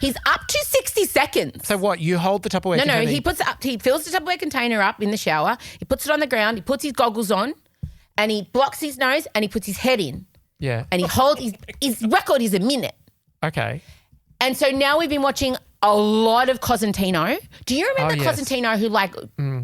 He's up to 60 seconds. So what? You hold the Tupperware No, container? he fills the Tupperware container up in the shower. He puts it on the ground. He puts his goggles on and he blocks his nose and he puts his head in Yeah. and he holds his record is a minute. Okay. And so now we've been watching a lot of Cosentino. Do you remember yes. Cosentino who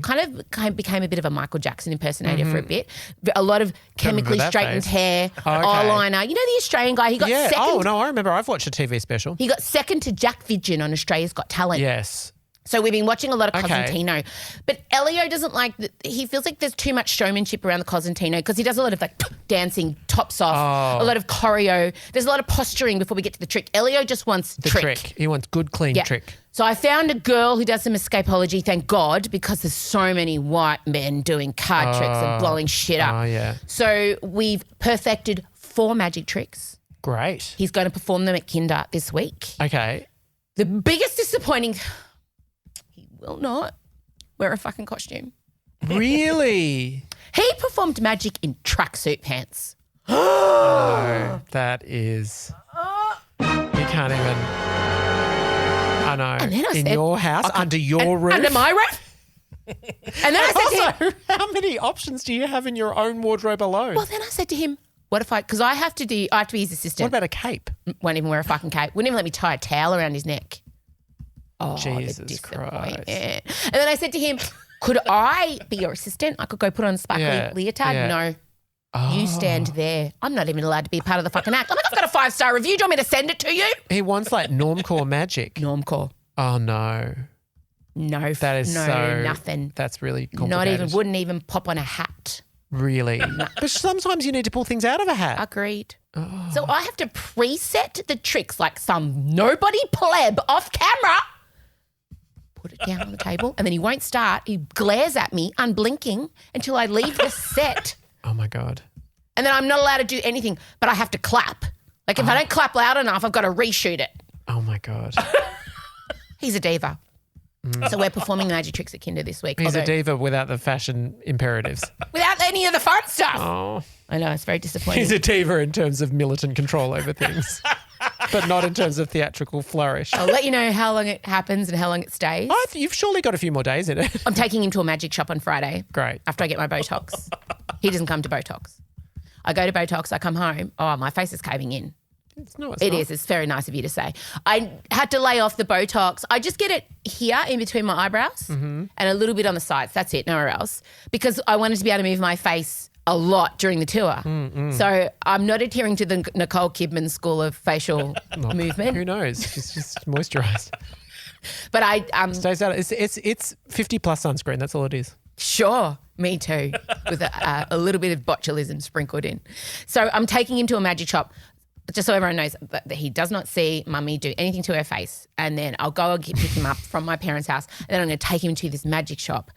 kind of became a bit of a Michael Jackson impersonator for a bit? A lot of chemically that straightened phase. hair, Oh, okay. eyeliner. You know the Australian guy? He got Yeah. second. Oh, no, I remember. I've watched a TV special. He got second to Jack Vidgen on Australia's Got Talent. Yes. So we've been watching a lot of Okay. Cosentino. But Elio doesn't like, he feels like there's too much showmanship around the Cosentino because he does a lot of like dancing, tops off, a lot of choreo. There's a lot of posturing before we get to the trick. Elio just wants The trick. He wants good, clean Yeah. trick. So I found a girl who does some escapology, thank God, because there's so many white men doing card tricks and blowing shit up. Oh, yeah. So we've perfected 4 magic tricks. Great. He's going to perform them at Kinder this week. Okay. The biggest disappointing, he will not wear a fucking costume. Really? He performed magic in tracksuit pants. No, that is. You can't even. I know. And then I in said- your house, under your roof. Under my roof. And then I said to him, Also, how many options do you have in your own wardrobe alone? well, then I said to him, what if because I have to be his What assistant. about a cape? Won't even wear a fucking cape. Wouldn't even let me tie a towel around his neck. Oh, Jesus the disappointment. Christ. And then I said to him, could I be your assistant? I could go put on a sparkly Yeah, leotard. yeah. No. You stand there. I'm not even allowed to be a part of the fucking act. I'm like, I've got a 5-star review. Do you want me to send it to you? He wants like normcore magic. Normcore. Oh no, No. that is no, so. nothing. That's really complicated. Not even, wouldn't even pop on a hat. Really. But sometimes you need to pull things out of a hat. Agreed. So I have to preset the tricks like some nobody pleb off camera. Put it down on the table and then he won't start. He glares at me unblinking until I leave the set. Oh my God. And then I'm not allowed to do anything, but I have to clap. Like if I don't clap loud enough, I've got to reshoot it. Oh my God. He's a diva. So we're performing magic tricks at Kinder this week. He's a although diva without the fashion imperatives. without any of the fun stuff. Oh. I know, it's very disappointing. He's a diva in terms of militant control over things, but not in terms of theatrical flourish. I'll let you know how long it happens and how long it stays. You've surely got a few more days in it. I'm taking him to a magic shop on Friday. Great. After I get my Botox. He doesn't come to Botox. I go to Botox, I come home. Oh, my face is caving in. It's not. It is. It's very nice of you to say. I had to lay off the Botox. I just get it here in between my eyebrows and a little bit on the sides. That's it, nowhere else. Because I wanted to be able to move my face a lot during the tour. So I'm not adhering to the Nicole Kidman school of facial movement. Who knows? She's just moisturised. But I Stays out. It's 50 plus sunscreen. That's all it is. Sure, me too, with a little bit of botulism sprinkled in. So I'm taking him to a magic shop, just so everyone knows that he does not see Mummy do anything to her face. And then I'll go and pick him up from my parents' house, and then I'm going to take him to this magic shop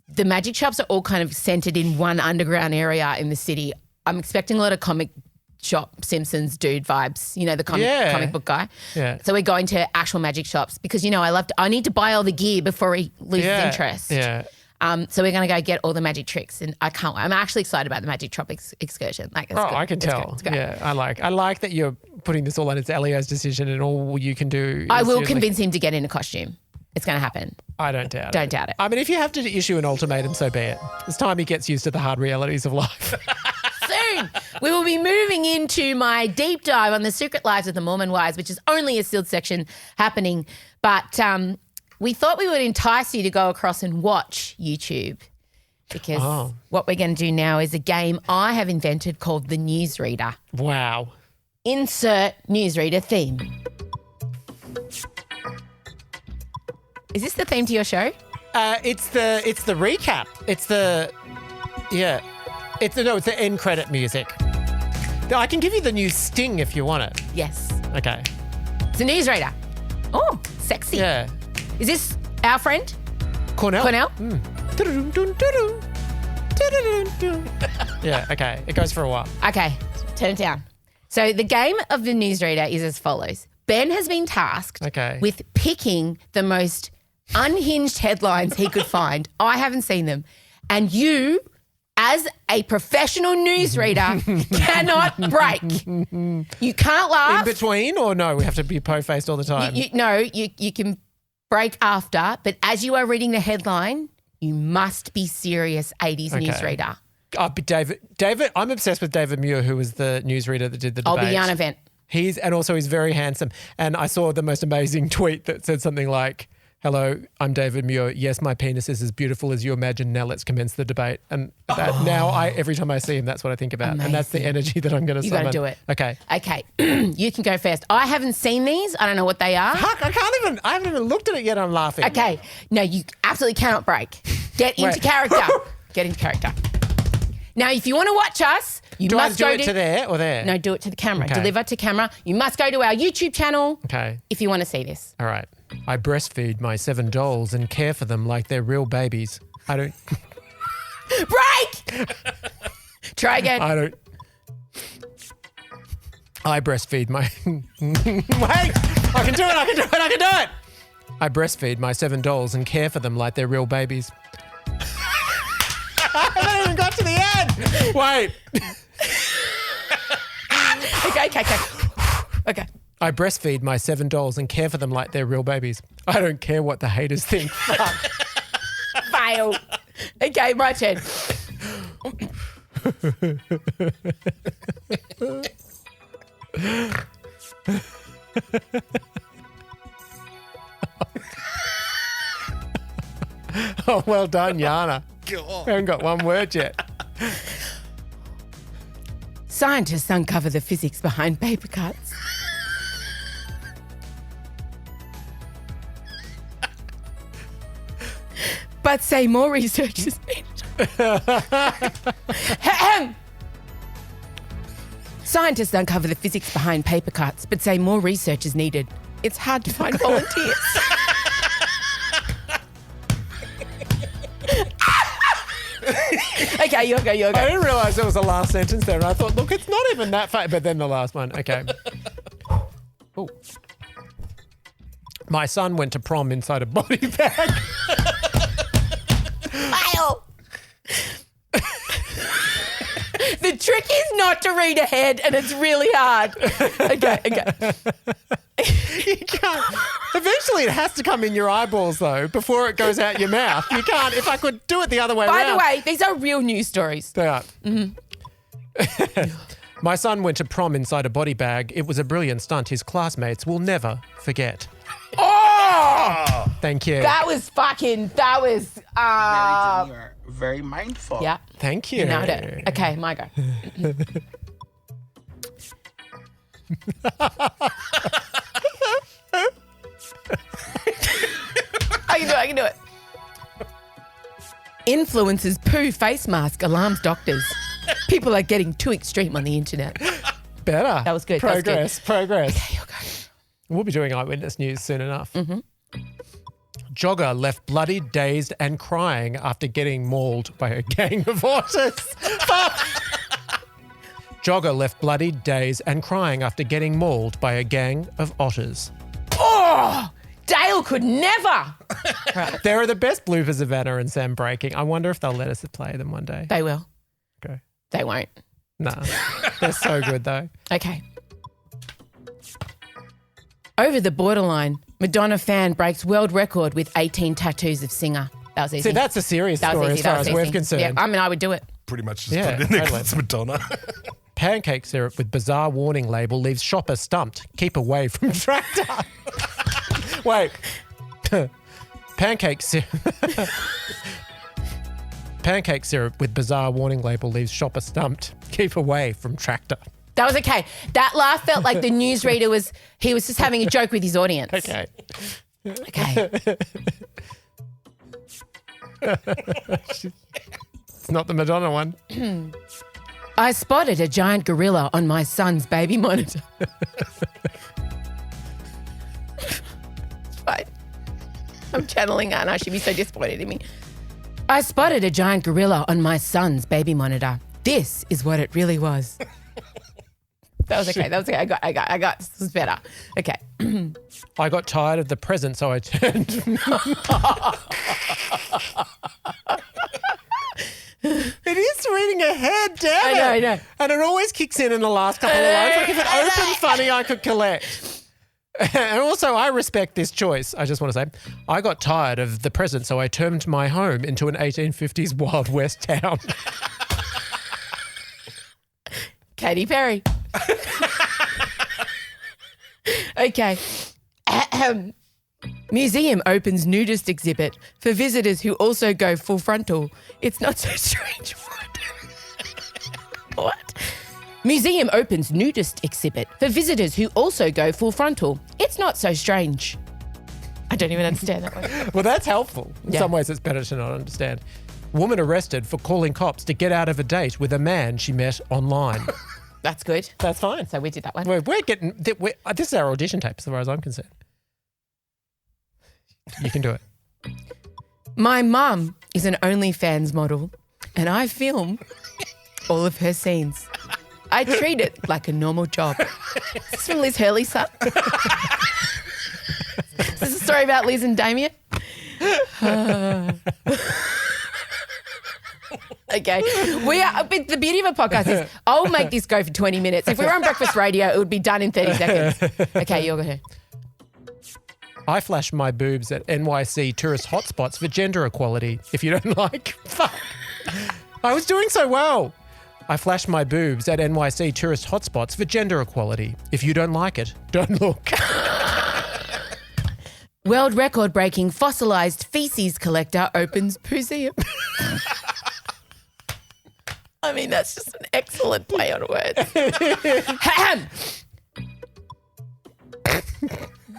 the magic shops are all kind of centered in one underground area in the city. I'm expecting a lot of comic shop Simpsons dude vibes, the comic book guy. Yeah. So we're going to actual magic shops because, I need to buy all the gear before he loses interest. Yeah. So we're going to go get all the magic tricks, and I can't wait. I'm actually excited about the magic tropics excursion. It's good. I can tell. It's good. Yeah, I like that you're putting this all on. It's Elio's decision, and all you can do. I will convince him to get in a costume. It's going to happen. I don't doubt it. Don't doubt it. I mean, if you have to issue an ultimatum, so be it. It's time he gets used to the hard realities of life. Soon, we will be moving into my deep dive on the secret lives of the Mormon wives, which is only a sealed section happening. But we thought we would entice you to go across and watch YouTube because what we're going to do now is a game I have invented called the Newsreader. Wow. Insert newsreader theme. Is this the theme to your show? It's the recap. It's the end credit music. I can give you the new sting if you want it. Yes. Okay. It's a newsreader. Oh, sexy. Yeah. Is this our friend? Cornell? Mm. Yeah, okay. It goes for a while. Okay, turn it down. So the game of the newsreader is as follows. Ben has been tasked with picking the most unhinged headlines he could find. I haven't seen them. And you, as a professional newsreader, cannot break. You can't laugh. In between or no? We have to be po-faced all the time. You can break after, but as you are reading the headline, you must be serious 80s newsreader. David, I'm obsessed with David Muir, who was the newsreader that did the debate. I'll be an event. He's very handsome. And I saw the most amazing tweet that said something like, "Hello, I'm David Muir. Yes, my penis is as beautiful as you imagine. Now let's commence the debate." And every time I see him, that's what I think about. Amazing. And that's the energy that I'm going to summon. You got to do it. Okay. Okay. You can go first. I haven't seen these. I don't know what they are. Fuck, I haven't even looked at it yet. I'm laughing. Okay. No, you absolutely cannot break. Get into character. Get into character. Now, if you want to watch us, you must go to there or there? No, do it to the camera. Okay. Deliver to camera. You must go to our YouTube channel. Okay. If you want to see this. All right. I breastfeed my 7 dolls and care for them like they're real babies. I don't... Break! Try again. I breastfeed my... Wait! I can do it! I breastfeed my 7 dolls and care for them like they're real babies. I haven't even got to the end. Wait. Okay. I breastfeed my 7 dolls and care for them like they're real babies. I don't care what the haters think. Fail. Okay, my turn. Oh, well done, Yana. We haven't got one word yet. Scientists uncover the physics behind paper cuts. But say more research is needed. Scientists uncover the physics behind paper cuts, but say more research is needed. It's hard to find volunteers. Okay, you'll go. I didn't realise there was a last sentence there, and I thought, look, it's not even that far. But then the last one, okay. Ooh. My son went to prom inside a body bag. Fail. The trick is not to read ahead, and it's really hard. Okay. You can't. Eventually, it has to come in your eyeballs, though, before it goes out your mouth. You can't. If I could do it the other way around. By the way, these are real news stories. They are. Mm-hmm. My son went to prom inside a body bag. It was a brilliant stunt his classmates will never forget. Oh! Thank you. That was very mindful. Yeah. Thank you. You nailed it. Okay, my go. I can do it. Influencers poo face mask alarms doctors. People are getting too extreme on the internet. Better. That was good. Progress. Okay, you'll go. We'll be doing eyewitness news soon enough. Mm-hmm. Jogger left bloodied, dazed and crying after getting mauled by a gang of otters. Jogger left bloodied, dazed and crying after getting mauled by a gang of otters. Oh, Dale could never. Right. There are the best bloopers of Anna and Sam breaking. I wonder if they'll let us play them one day. They will. Okay. They won't. Nah, they're so good though. Okay. Over the borderline, Madonna fan breaks world record with 18 tattoos of singer. That was easy. See, that's a serious That was story easy. as far That was as we're easy. concerned. Yeah, I mean, I would do it. Pretty much just Yeah, put it in there 'cause totally. it's Madonna. Pancake syrup with bizarre warning label leaves shopper stumped. Keep away from tractor. Wait. Pancake syrup. Pancake syrup with bizarre warning label leaves shopper stumped. Keep away from tractor. That was okay. That laugh felt like the newsreader was just having a joke with his audience. Okay. Okay. It's not the Madonna one. I spotted a giant gorilla on my son's baby monitor. Fine. I'm channeling Anna. She'd be so disappointed in me. I spotted a giant gorilla on my son's baby monitor. This is what it really was. That was okay. That was okay. I got. This was better. Okay. I got tired of the present, so I turned. It is reading ahead, damn it. I know. And it always kicks in the last couple of lines. Like if it opened funny, I could collect. And also, I respect this choice. I just want to say, I got tired of the present, so I turned my home into an 1850s Wild West town. Katy Perry. Okay. Museum opens nudist exhibit for visitors who also go full frontal. It's not so strange. What? Museum opens nudist exhibit for visitors who also go full frontal. It's not so strange. I don't even understand that one. Well, that's helpful. In Yeah. some ways, it's better to not understand. Woman arrested for calling cops to get out of a date with a man she met online. That's good. That's fine. So we did that one. We're getting... this is our audition tape, as far as I'm concerned. You can do it. My mum is an OnlyFans model and I film all of her scenes. I treat it like a normal job. Is this from Liz Hurley's son? Is this a story about Liz and Damien? Okay. But the beauty of a podcast is I'll make this go for 20 minutes. If we were on breakfast radio, it would be done in 30 seconds. Okay, you're going to. I flash my boobs at NYC tourist hotspots for gender equality. If you don't like... Fuck. I was doing so well. I flash my boobs at NYC tourist hotspots for gender equality. If you don't like it, don't look. World record-breaking fossilised feces collector opens museum. I mean, that's just an excellent play on words. You can't.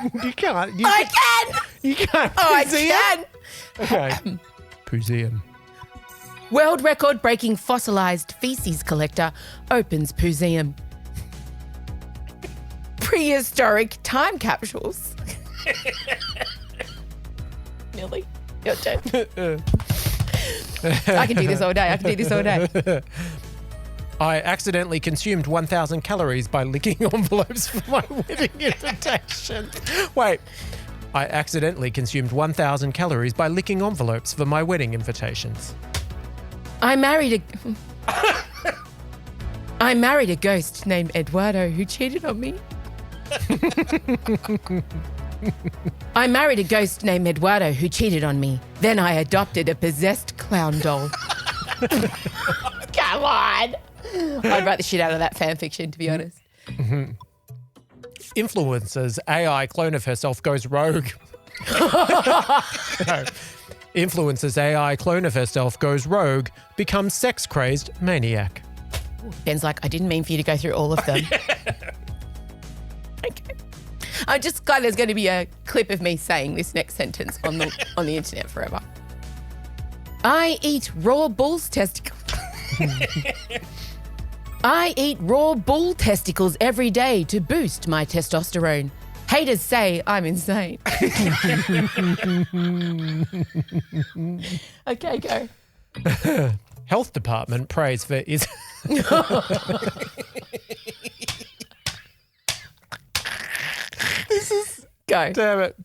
I can! You can't. Oh, I Museum? can! Okay. Museum. World record-breaking fossilised feces collector opens museum. Prehistoric time capsules. Nearly. Your turn. I can do this all day. I accidentally consumed 1,000 calories by licking envelopes for my wedding invitation. Wait. I accidentally consumed 1,000 calories by licking envelopes for my wedding invitations. I married a ghost named Eduardo who cheated on me. I married a ghost named Eduardo who cheated on me. Then I adopted a possessed clown doll. Come on. I'd write the shit out of that fan fiction, to be honest. Mm-hmm. Influencers AI clone of herself goes rogue. No. Influencers AI clone of herself goes rogue, becomes sex-crazed maniac. Ben's like, I didn't mean for you to go through all of them. Okay. I'm just glad there's going to be a clip of me saying this next sentence on the internet forever. I eat raw bull's testicles. I eat raw bull testicles every day to boost my testosterone. Haters say I'm insane. Okay, go. Health department prays for is. Go. Damn it.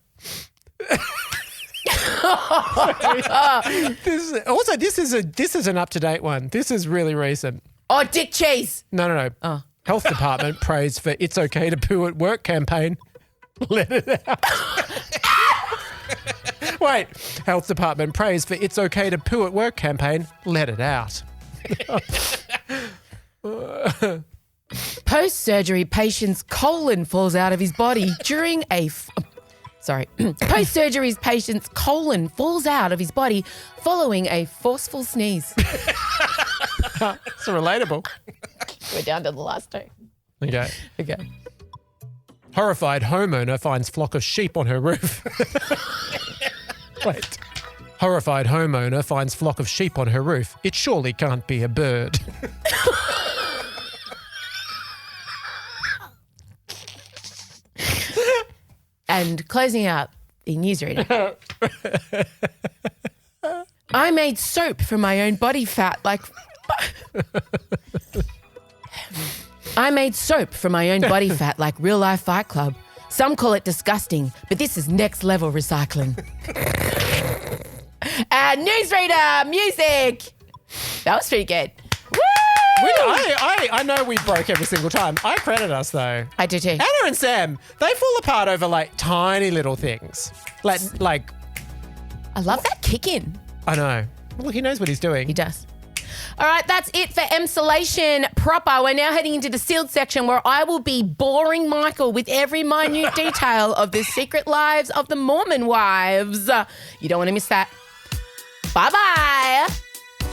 This is an up-to-date one. This is really recent. Oh, Dick Cheese. No. Oh. Health department prays for "It's Okay to Poo at Work" campaign. Let it out. Wait. Health department prays for "It's Okay to Poo at Work" campaign. Let it out. Post-surgery patient's colon falls out of his body during a... Post-surgery patient's colon falls out of his body following a forceful sneeze. It's relatable. We're down to the last two. Okay. Okay. Horrified homeowner finds flock of sheep on her roof. Wait. Horrified homeowner finds flock of sheep on her roof. It surely can't be a bird. And closing out the newsreader. I made soap from my own body fat like... I made soap from my own body fat like Real Life Fight Club. Some call it disgusting, but this is next level recycling. Newsreader, music. That was pretty good. Woo! I know we broke every single time. I credit us though. I do too. Anna and Sam, they fall apart over like tiny little things. Like I love that kick in. I know. Well, he knows what he's doing. He does. All right, that's it for Emsolation proper. We're now heading into the sealed section where I will be boring Michael with every minute detail of the secret lives of the Mormon wives. You don't want to miss that. Bye-bye.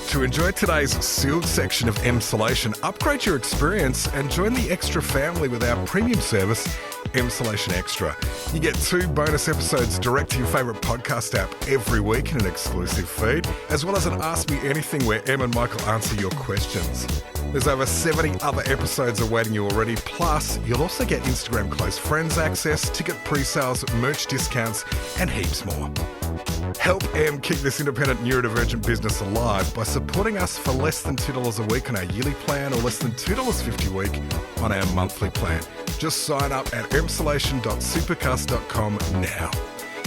To enjoy today's sealed section of Emsolation, upgrade your experience and join the extra family with our premium service, Emsolation Extra. You get 2 bonus episodes direct to your favourite podcast app every week in an exclusive feed, as well as an Ask Me Anything where Em and Michael answer your questions. There's over 70 other episodes awaiting you already, plus you'll also get Instagram close friends access, ticket pre-sales, merch discounts, and heaps more. Help Em keep this independent neurodivergent business alive by supporting us for less than $2 a week on our yearly plan or less than $2.50 a week on our monthly plan. Just sign up at emsolation.supercast.com now.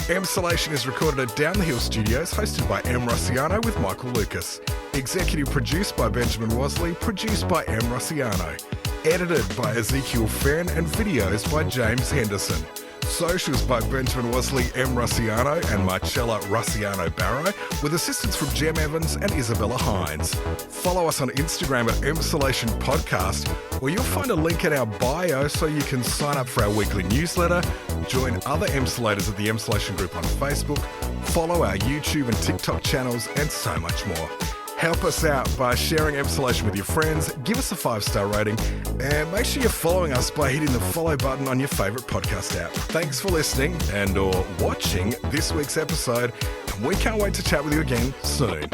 Emsolation is recorded at Down the Hill Studios, hosted by Em Rossiano with Michael Lucas. Executive produced by Benjamin Wasley, produced by Em Rossiano. Edited by Ezekiel Fenn and videos by James Henderson. Socials by Benjamin Wasley, Em Rossiano and Marcella Rossiano Barrow, with assistance from Jem Evans and Isabella Hines. Follow us on Instagram at Emsolation Podcast, where you'll find a link in our bio so you can sign up for our weekly newsletter, join other Emsolators at the Emsolation Group on Facebook, follow our YouTube and TikTok channels, and so much more. Help us out by sharing Emsolation with your friends, give us a 5-star rating, and make sure you're following us by hitting the follow button on your favourite podcast app. Thanks for listening and or watching this week's episode, and we can't wait to chat with you again soon.